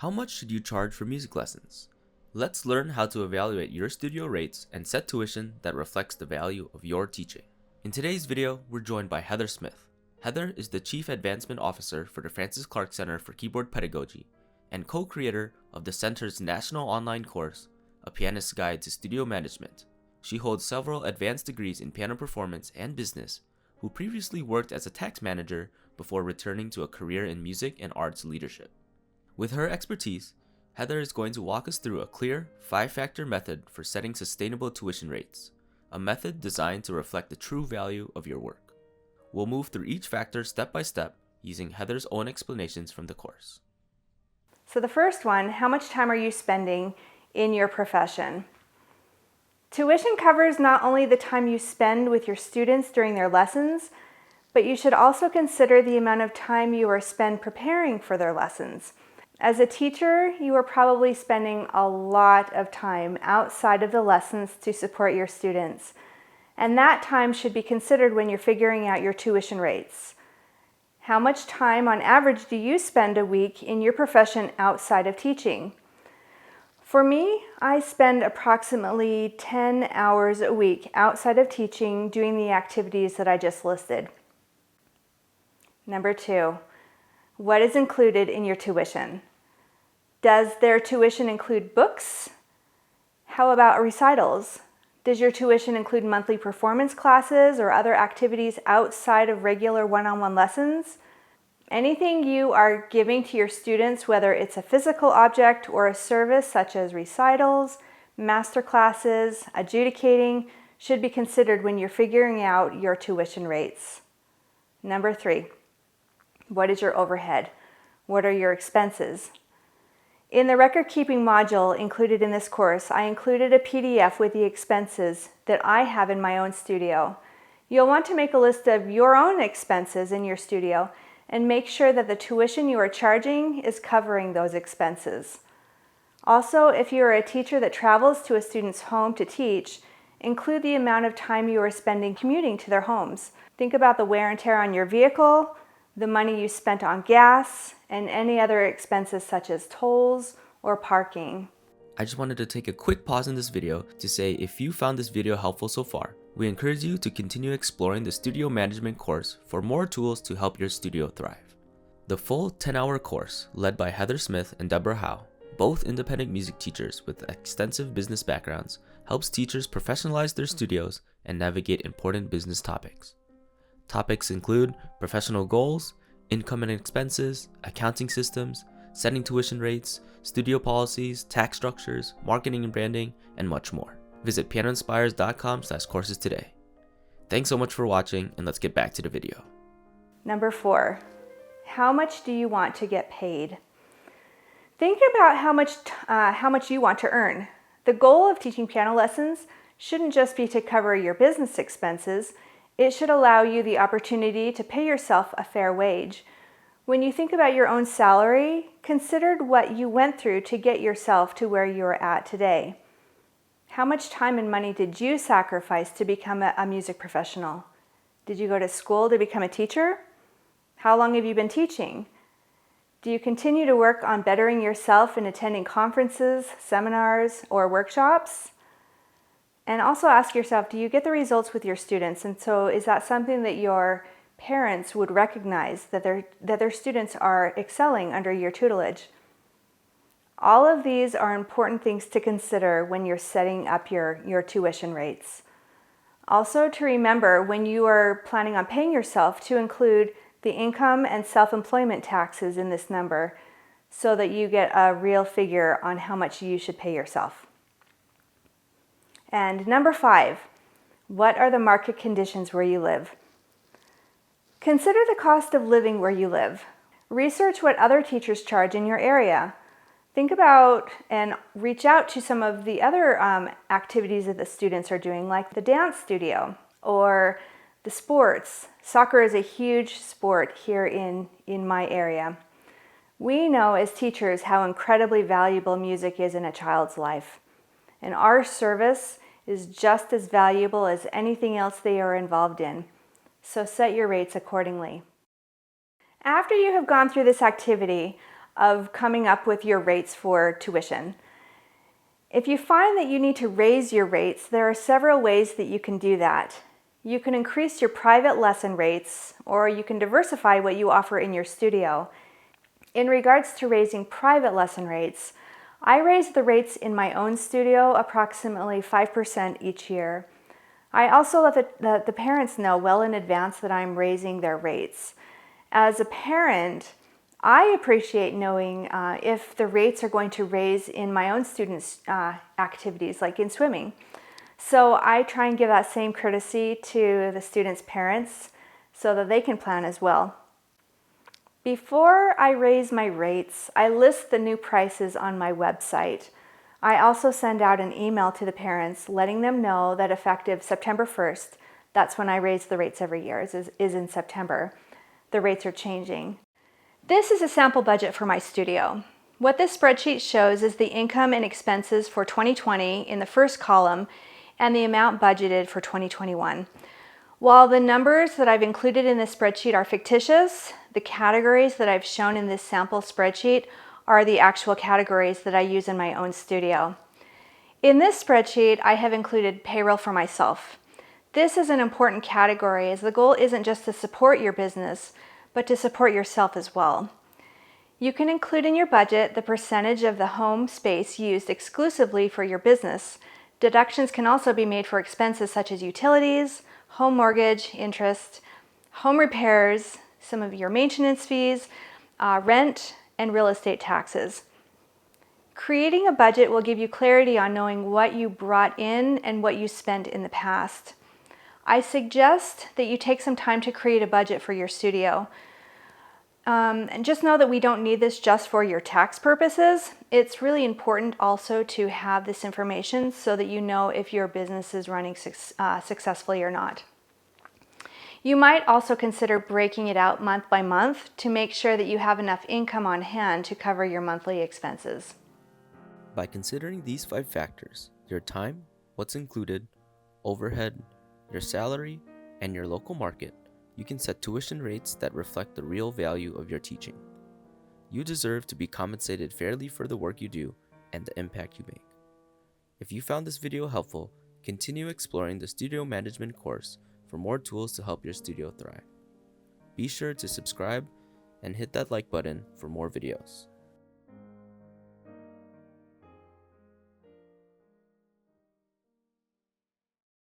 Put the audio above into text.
How much should you charge for music lessons? Let's learn how to evaluate your studio rates and set tuition that reflects the value of your teaching. In today's video, we're joined by Heather Smith. Heather is the Chief Advancement Officer for the Francis Clark Center for Keyboard Pedagogy and co-creator of the center's national online course, A Pianist's Guide to Studio Management. She holds several advanced degrees in piano performance and business, who previously worked as a tax manager before returning to a career in music and arts leadership. With her expertise, Heather is going to walk us through a clear, 5-factor method for setting sustainable tuition rates, a method designed to reflect the true value of your work. We'll move through each factor step by step using Heather's own explanations from the course. So the first one, how much time are you spending in your profession? Tuition covers not only the time you spend with your students during their lessons, but you should also consider the amount of time you are spend preparing for their lessons. As a teacher, you are probably spending a lot of time outside of the lessons to support your students, and that time should be considered when you're figuring out your tuition rates. How much time on average do you spend a week in your profession outside of teaching? For me, I spend approximately 10 hours a week outside of teaching doing the activities that I just listed. Number 2, what is included in your tuition? Does their tuition include books? How about recitals? Does your tuition include monthly performance classes or other activities outside of regular one-on-one lessons? Anything you are giving to your students, whether it's a physical object or a service such as recitals, master classes, adjudicating, should be considered when you're figuring out your tuition rates. Number 3, what is your overhead? What are your expenses? In the record-keeping module included in this course, I included a PDF with the expenses that I have in my own studio. You'll want to make a list of your own expenses in your studio and make sure that the tuition you are charging is covering those expenses. Also, if you are a teacher that travels to a student's home to teach, include the amount of time you are spending commuting to their homes. Think about the wear and tear on your vehicle, the money you spent on gas, and any other expenses such as tolls or parking. I just wanted to take a quick pause in this video to say if you found this video helpful so far, we encourage you to continue exploring the studio management course for more tools to help your studio thrive. The full 10-hour course, led by Heather Smith and Deborah Howe, both independent music teachers with extensive business backgrounds, helps teachers professionalize their studios and navigate important business topics. Topics include professional goals, income and expenses, accounting systems, setting tuition rates, studio policies, tax structures, marketing and branding, and much more. Visit pianoinspires.com/courses today. Thanks so much for watching, and let's get back to the video. Number 4, how much do you want to get paid? Think about how much you want to earn. The goal of teaching piano lessons shouldn't just be to cover your business expenses. It should allow you the opportunity to pay yourself a fair wage. When you think about your own salary, consider what you went through to get yourself to where you are at today. How much time and money did you sacrifice to become a music professional? Did you go to school to become a teacher? How long have you been teaching? Do you continue to work on bettering yourself in attending conferences, seminars, or workshops? And also ask yourself, do you get the results with your students? And so is that something that your parents would recognize, that their students are excelling under your tutelage? All of these are important things to consider when you're setting up your tuition rates. Also to remember when you are planning on paying yourself to include the income and self-employment taxes in this number so that you get a real figure on how much you should pay yourself. And number 5, what are the market conditions where you live? Consider the cost of living where you live. Research what other teachers charge in your area. Think about and reach out to some of the other activities that the students are doing, like the dance studio or the sports. Soccer is a huge sport here in my area. We know as teachers how incredibly valuable music is in a child's life. And our service is just as valuable as anything else they are involved in. So set your rates accordingly. After you have gone through this activity, of coming up with your rates for tuition. If you find that you need to raise your rates, there are several ways that you can do that. You can increase your private lesson rates, or you can diversify what you offer in your studio. In regards to raising private lesson rates, I raise the rates in my own studio approximately 5% each year. I also let the parents know well in advance that I'm raising their rates. As a parent, I appreciate knowing if the rates are going to raise in my own students' activities, like in swimming. So I try and give that same courtesy to the students' parents so that they can plan as well. Before I raise my rates, I list the new prices on my website. I also send out an email to the parents letting them know that effective September 1st, that's when I raise the rates every year, is in September. The rates are changing. This is a sample budget for my studio. What this spreadsheet shows is the income and expenses for 2020 in the first column and the amount budgeted for 2021. While the numbers that I've included in this spreadsheet are fictitious, the categories that I've shown in this sample spreadsheet are the actual categories that I use in my own studio. In this spreadsheet, I have included payroll for myself. This is an important category as the goal isn't just to support your business, but to support yourself as well. You can include in your budget the percentage of the home space used exclusively for your business. Deductions can also be made for expenses such as utilities, home mortgage, interest, home repairs, some of your maintenance fees, rent, and real estate taxes. Creating a budget will give you clarity on knowing what you brought in and what you spent in the past. I suggest that you take some time to create a budget for your studio. And just know that we don't need this just for your tax purposes. It's really important also to have this information so that you know if your business is running successfully or not. You might also consider breaking it out month by month to make sure that you have enough income on hand to cover your monthly expenses. By considering these 5 factors, your time, what's included, overhead, your salary, and your local market, you can set tuition rates that reflect the real value of your teaching. You deserve to be compensated fairly for the work you do and the impact you make. If you found this video helpful, continue exploring the studio management course for more tools to help your studio thrive. Be sure to subscribe and hit that like button for more videos.